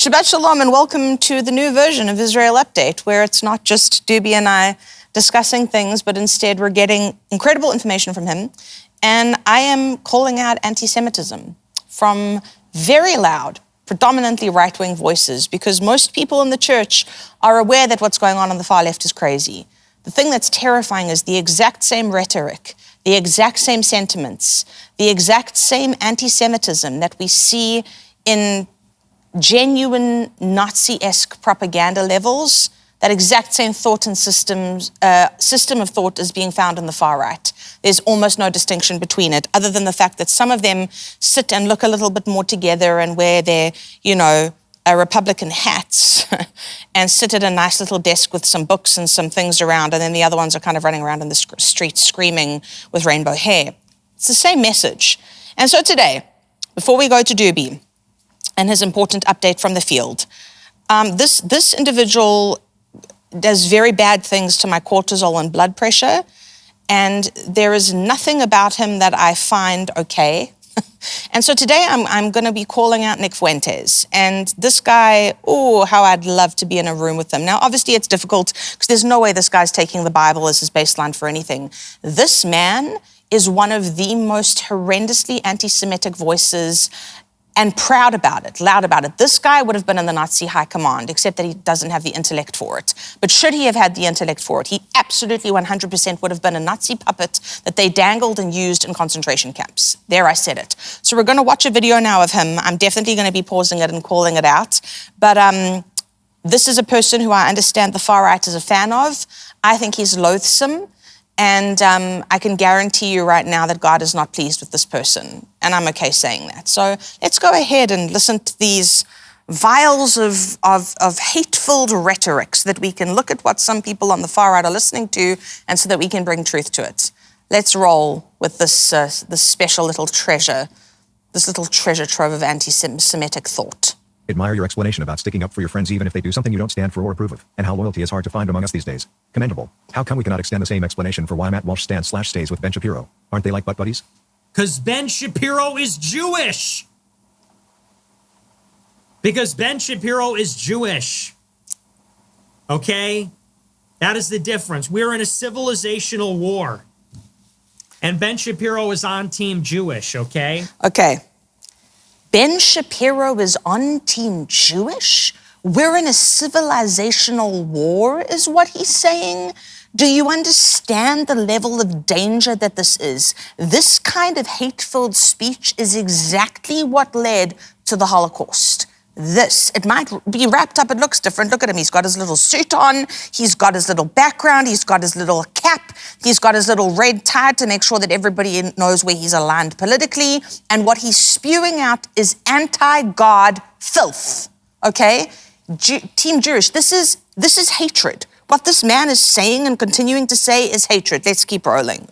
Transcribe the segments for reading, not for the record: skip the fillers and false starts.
Shabbat Shalom and welcome to the new version of Israel Update, where it's not just Doobie and I discussing things, but instead we're getting incredible information from him. And I am calling out anti-Semitism from very loud, predominantly right-wing voices, because most people in the church are aware that what's going on the far left is crazy. The thing that's terrifying is the exact same rhetoric, the exact same sentiments, the exact same anti-Semitism that we see in genuine Nazi-esque propaganda levels. That exact same thought and system of thought is being found in the far right. There's almost no distinction between it, other than the fact that some of them sit and look a little bit more together and wear their, Republican hats and sit at a nice little desk with some books and some things around, and then the other ones are kind of running around in the streets screaming with rainbow hair. It's the same message. And so today, before we go to Doobie and his important update from the field, this individual does very bad things to my cortisol and blood pressure, and there is nothing about him that I find okay. And so today I'm going to be calling out Nick Fuentes. And this guy, how I'd love to be in a room with him. Now, obviously it's difficult because there's no way this guy's taking the Bible as his baseline for anything. This man is one of the most horrendously anti-Semitic voices, and proud about it, loud about it. This guy would have been in the Nazi high command, except that he doesn't have the intellect for it. But should he have had the intellect for it, he absolutely 100% would have been a Nazi puppet that they dangled and used in concentration camps. There, I said it. So we're going to watch a video now of him. I'm definitely going to be pausing it and calling it out. But this is a person who I understand the far right is a fan of. I think he's loathsome. And I can guarantee you right now that God is not pleased with this person. And I'm okay saying that. So let's go ahead and listen to these vials of hate-filled rhetoric so that we can look at what some people on the far right are listening to and so that we can bring truth to it. Let's roll with this special little treasure, this little treasure trove of anti-Semitic thought. Admire your explanation about sticking up for your friends even if they do something you don't stand for or approve of, and how loyalty is hard to find among us these days. Commendable. How come we cannot extend the same explanation for why Matt Walsh stands/stays with Ben Shapiro? Aren't they like butt buddies? Because Ben Shapiro is Jewish. Because Ben Shapiro is Jewish. Okay? That is the difference. We're in a civilizational war. And Ben Shapiro is on Team Jewish, okay? Okay. Ben Shapiro is on Team Jewish? We're in a civilizational war, is what he's saying? Do you understand the level of danger that this is? This kind of hate-filled speech is exactly what led to the Holocaust. It might be wrapped up, it looks different. Look at him, he's got his little suit on, he's got his little background, he's got his little cap, he's got his little red tie to make sure that everybody knows where he's aligned politically, and what he's spewing out is anti-God filth, okay? Team Jewish, this is hatred. What this man is saying and continuing to say is hatred. Let's keep rolling.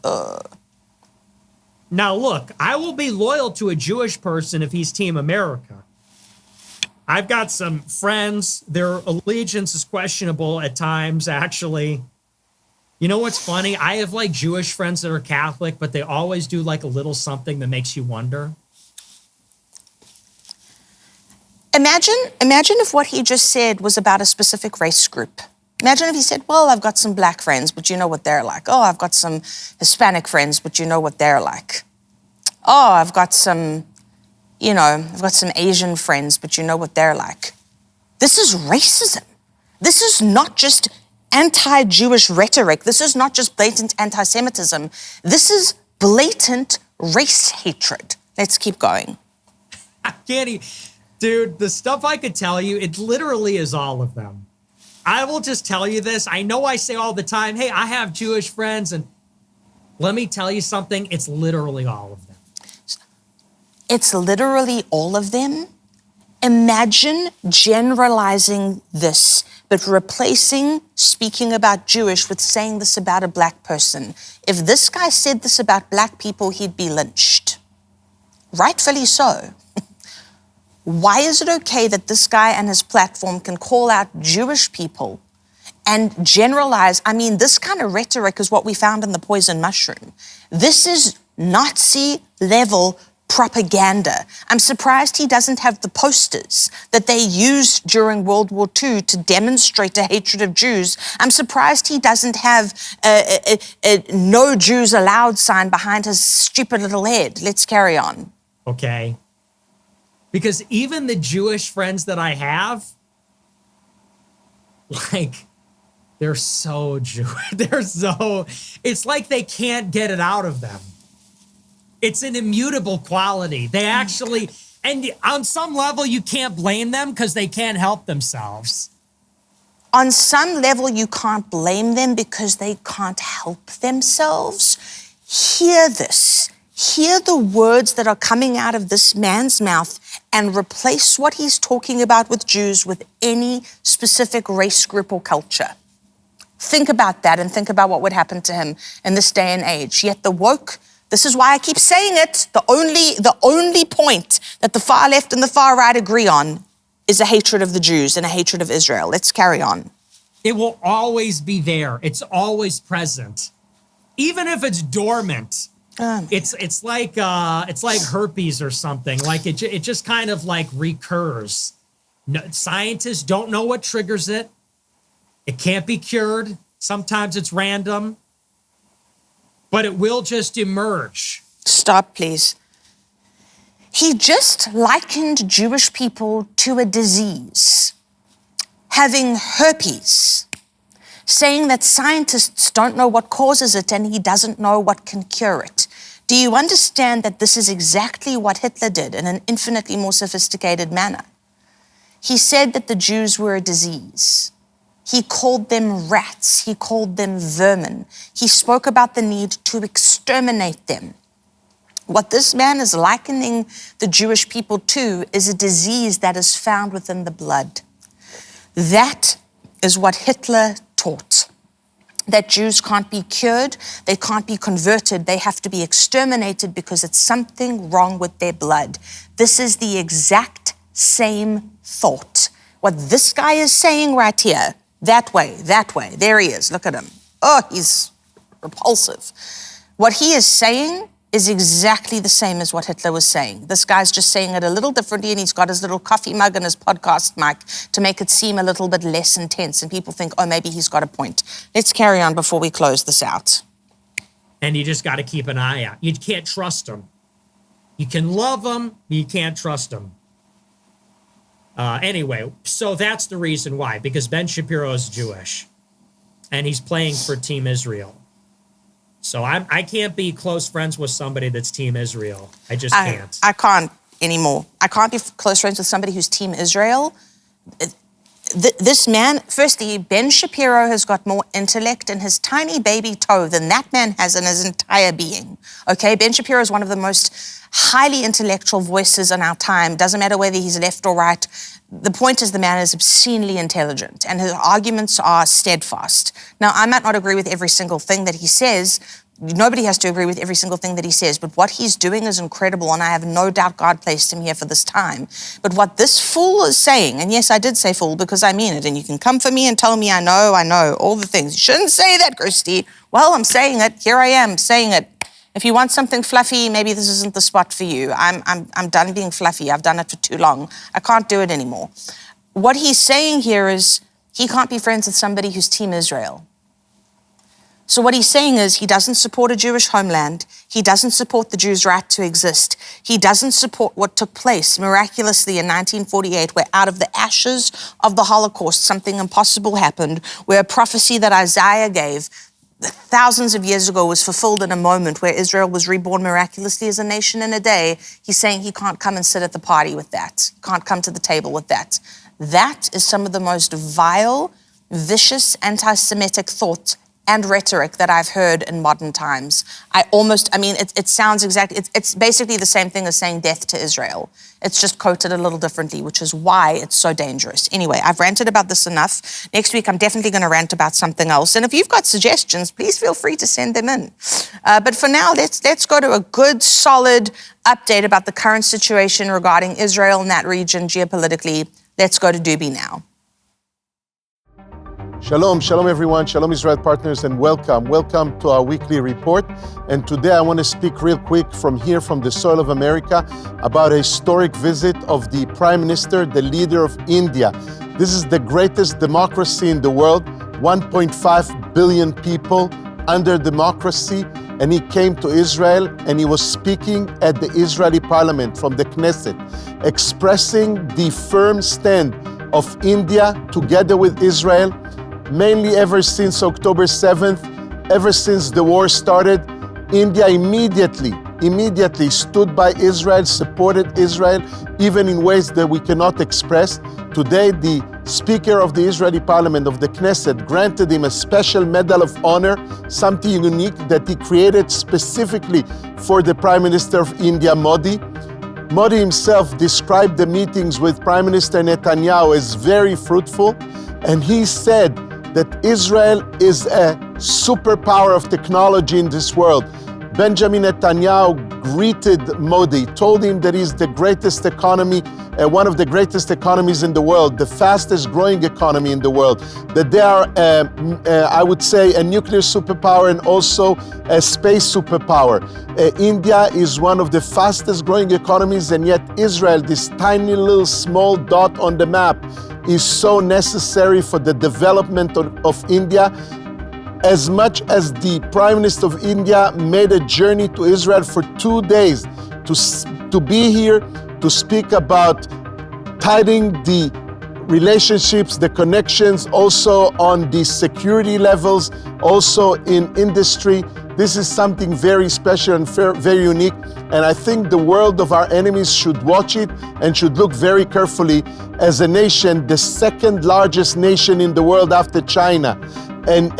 Now look, I will be loyal to a Jewish person if he's Team America. I've got some friends, their allegiance is questionable at times, actually. You know what's funny? I have Jewish friends that are Catholic, but they always do a little something that makes you wonder. Imagine if what he just said was about a specific race group. Imagine if he said, well, I've got some black friends, but you know what they're like. Oh, I've got some Hispanic friends, but you know what they're like. Oh, I've got some Asian friends, but you know what they're like. This is racism. This is not just anti-Jewish rhetoric. This is not just blatant anti-Semitism. This is blatant race hatred. Let's keep going. Dude, the stuff I could tell you, it literally is all of them. I will just tell you this. I know I say all the time, hey, I have Jewish friends, and let me tell you something, it's literally all of them. It's literally all of them. Imagine generalizing this, but replacing speaking about Jewish with saying this about a black person. If this guy said this about black people, he'd be lynched. Rightfully so. Why is it okay that this guy and his platform can call out Jewish people and generalize? I mean, this kind of rhetoric is what we found in the poison mushroom. This is Nazi level propaganda. I'm surprised he doesn't have the posters that they used during World War II to demonstrate a hatred of Jews. I'm surprised he doesn't have a no Jews allowed sign behind his stupid little head. Let's carry on. Okay. Because even the Jewish friends that I have, like, they're so Jewish. It's like they can't get it out of them. It's an immutable quality. They actually, and on some level, you can't blame them because they can't help themselves. On some level, you can't blame them because they can't help themselves. Hear this. Hear the words that are coming out of this man's mouth and replace what he's talking about with Jews with any specific race group or culture. Think about that and think about what would happen to him in this day and age. Yet the woke, this is why I keep saying it, the only point that the far left and the far right agree on is a hatred of the Jews and a hatred of Israel. Let's carry on. It will always be there. It's always present. Even if it's dormant. It's like herpes or something. Like it just kind of like recurs. No, scientists don't know what triggers it. It can't be cured. Sometimes it's random, but it will just emerge. Stop, please. He just likened Jewish people to a disease, having herpes, saying that scientists don't know what causes it and he doesn't know what can cure it. Do you understand that this is exactly what Hitler did in an infinitely more sophisticated manner? He said that the Jews were a disease. He called them rats. He called them vermin. He spoke about the need to exterminate them. What this man is likening the Jewish people to is a disease that is found within the blood. That is what Hitler taught. That Jews can't be cured, they can't be converted, they have to be exterminated because it's something wrong with their blood. This is the exact same thought. What this guy is saying right here, that way, there he is, look at him. Oh, he's repulsive. What he is saying is exactly the same as what Hitler was saying. This guy's just saying it a little differently, and he's got his little coffee mug and his podcast mic to make it seem a little bit less intense, and people think, oh, maybe he's got a point. Let's carry on before we close this out. And you just got to keep an eye out. You can't trust him. You can love him, but you can't trust him. Anyway, so that's the reason why, because Ben Shapiro is Jewish, and he's playing for Team Israel. So I can't be close friends with somebody that's Team Israel. I just can't. I can't anymore. I can't be close friends with somebody who's Team Israel. This man, firstly, Ben Shapiro has got more intellect in his tiny baby toe than that man has in his entire being. Okay, Ben Shapiro is one of the most highly intellectual voices in our time. Doesn't matter whether he's left or right. The point is the man is obscenely intelligent and his arguments are steadfast. Now, I might not agree with every single thing that he says. Nobody has to agree with every single thing that he says, but what he's doing is incredible, and I have no doubt God placed him here for this time. But what this fool is saying, and yes, I did say fool because I mean it, and you can come for me and tell me I know, all the things. You shouldn't say that, Christie. Well, I'm saying it. Here I am saying it. If you want something fluffy, maybe this isn't the spot for you. I'm done being fluffy. I've done it for too long. I can't do it anymore. What he's saying here is he can't be friends with somebody who's Team Israel. So what he's saying is he doesn't support a Jewish homeland. He doesn't support the Jews' right to exist. He doesn't support what took place miraculously in 1948, where out of the ashes of the Holocaust, something impossible happened, where a prophecy that Isaiah gave thousands of years ago was fulfilled in a moment, where Israel was reborn miraculously as a nation in a day. He's saying he can't come and sit at the party with that, can't come to the table with that. That is some of the most vile, vicious, anti-Semitic thought and rhetoric that I've heard in modern times. It sounds exactly, it's basically the same thing as saying death to Israel. It's just quoted a little differently, which is why it's so dangerous. Anyway, I've ranted about this enough. Next week, I'm definitely going to rant about something else. And if you've got suggestions, please feel free to send them in. But for now, let's go to a good, solid update about the current situation regarding Israel and that region geopolitically. Let's go to Doobie now. Shalom everyone, Shalom Israel partners, and welcome to our weekly report. And today I want to speak real quick from here, from the soil of America, about a historic visit of the Prime Minister, the leader of India. This is the greatest democracy in the world, 1.5 billion people under democracy, and he came to Israel and he was speaking at the Israeli parliament from the Knesset, expressing the firm stand of India together with Israel, mainly ever since October 7th, ever since the war started. India immediately stood by Israel, supported Israel, even in ways that we cannot express. Today, the Speaker of the Israeli Parliament, of the Knesset, granted him a special Medal of Honor, something unique that he created specifically for the Prime Minister of India, Modi. Modi himself described the meetings with Prime Minister Netanyahu as very fruitful, and he said that Israel is a superpower of technology in this world. Benjamin Netanyahu greeted Modi, told him that he's the greatest economy, one of the greatest economies in the world, the fastest growing economy in the world, that they are, I would say, a nuclear superpower and also a space superpower. India is one of the fastest growing economies, and yet Israel, this tiny little small dot on the map, is so necessary for the development of India. As much as the Prime Minister of India made a journey to Israel for 2 days to be here, to speak about tightening the relationships, the connections, also on the security levels, also in industry. This is something very special and very unique. And I think the world of our enemies should watch it and should look very carefully. As a nation, the second largest nation in the world after China, and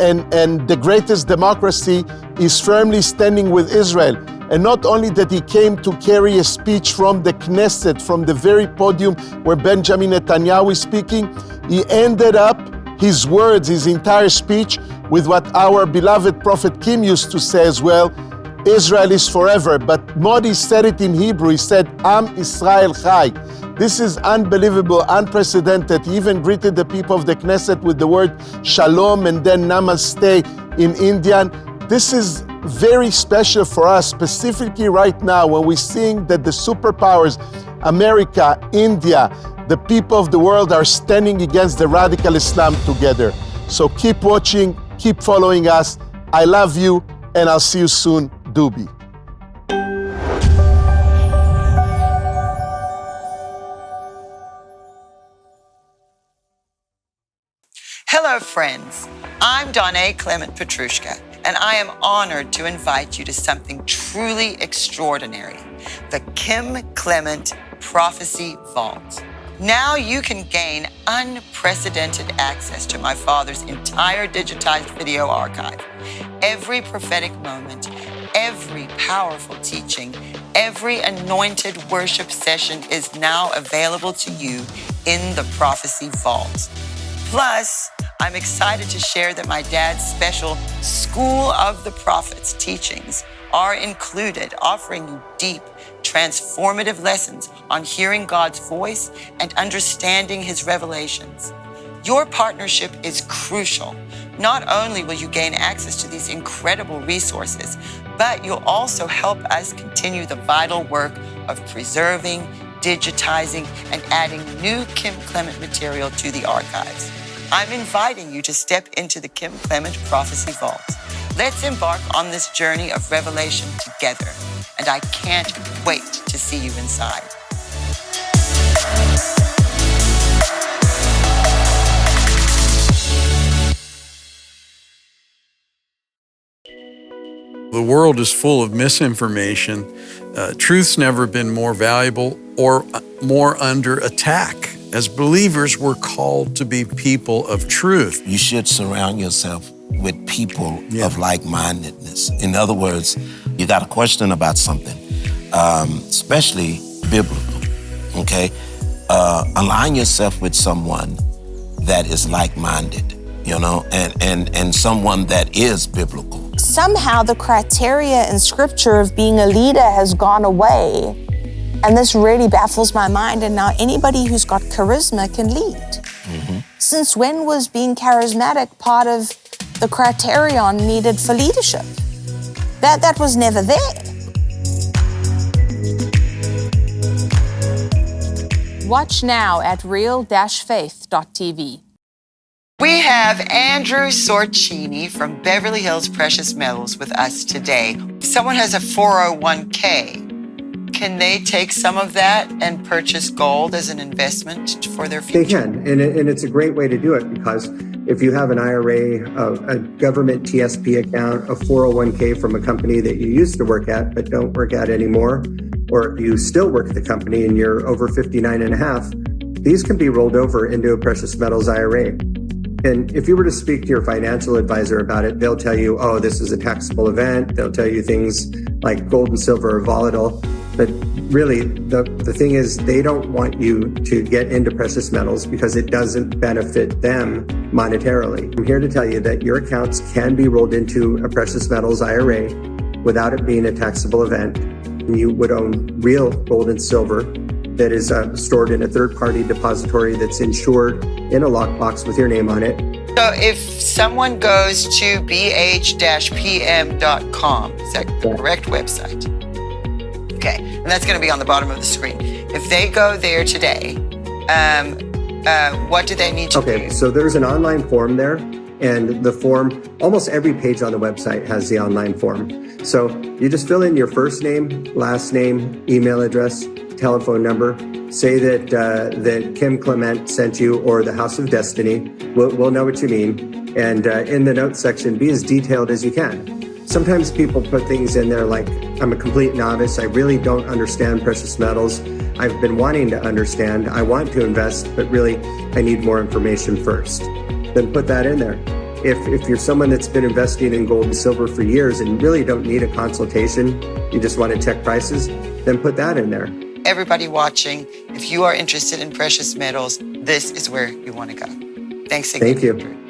the greatest democracy, is firmly standing with Israel. And not only that, he came to carry a speech from the Knesset, from the very podium where Benjamin Netanyahu is speaking, he ended up his words, his entire speech, with what our beloved Prophet Kim used to say as well: Israel is forever. But Modi said it in Hebrew. He said, Am Israel Chai. This is unbelievable, unprecedented. He even greeted the people of the Knesset with the word Shalom and then Namaste in Indian. This is very special for us, specifically right now when we're seeing that the superpowers, America, India, the people of the world are standing against the radical Islam together. So keep watching, keep following us. I love you, and I'll see you soon. Dubi. Hello, friends. I'm Donna Clement Petrushka, and I am honored to invite you to something truly extraordinary, the Kim Clement Prophecy Vault. Now you can gain unprecedented access to my father's entire digitized video archive. Every prophetic moment, every powerful teaching, every anointed worship session is now available to you in the Prophecy Vault. Plus, I'm excited to share that my dad's special School of the Prophets teachings are included, offering you deep, transformative lessons on hearing God's voice and understanding His revelations. Your partnership is crucial. Not only will you gain access to these incredible resources, but you'll also help us continue the vital work of preserving, digitizing, and adding new Kim Clement material to the archives. I'm inviting you to step into the Kim Clement Prophecy Vault. Let's embark on this journey of revelation together, and I can't wait to see you inside. The world is full of misinformation. Truth's never been more valuable or more under attack. As believers, we're called to be people of truth. You should surround yourself with people of like-mindedness. In other words, you got a question about something, especially biblical, okay? Align yourself with someone that is like-minded, you know, and someone that is biblical. Somehow the criteria in Scripture of being a leader has gone away. And this really baffles my mind. And now anybody who's got charisma can lead. Since when was being charismatic part of the criterion needed for leadership? That was never there. Watch now at real-faith.tv. We have Andrew Sorcini from Beverly Hills Precious Metals with us today. If someone has a 401k, can they take some of that and purchase gold as an investment for their future? They can, and it's a great way to do it, because if you have an IRA, a government TSP account, a 401k from a company that you used to work at but don't work at anymore, or if you still work at the company and you're over 59 and a half, these can be rolled over into a precious metals IRA. And if you were to speak to your financial advisor about it, they'll tell you, oh, this is a taxable event. They'll tell you things like gold and silver are volatile. But really, the thing is, they don't want you to get into precious metals because it doesn't benefit them monetarily. I'm here to tell you that your accounts can be rolled into a precious metals IRA without it being a taxable event. And you would own real gold and silver that is stored in a third-party depository that's insured in a lockbox with your name on it. So if someone goes to bh-pm.com, is that the correct website? Okay, and that's going to be on the bottom of the screen. If they go there today, what do they need to do? Okay, so there's an online form there, and the form, almost every page on the website has the online form. So you just fill in your first name, last name, email address, telephone number, say that Kim Clement sent you, or the House of Destiny. We'll know what you mean. And in the notes section, be as detailed as you can. Sometimes people put things in there like, I'm a complete novice. I really don't understand precious metals. I've been wanting to understand. I want to invest, but really I need more information first. Then put that in there. If you're someone that's been investing in gold and silver for years and really don't need a consultation, you just want to check prices, then put that in there. Everybody watching, if you are interested in precious metals, this is where you want to go. Thanks again. Thank you.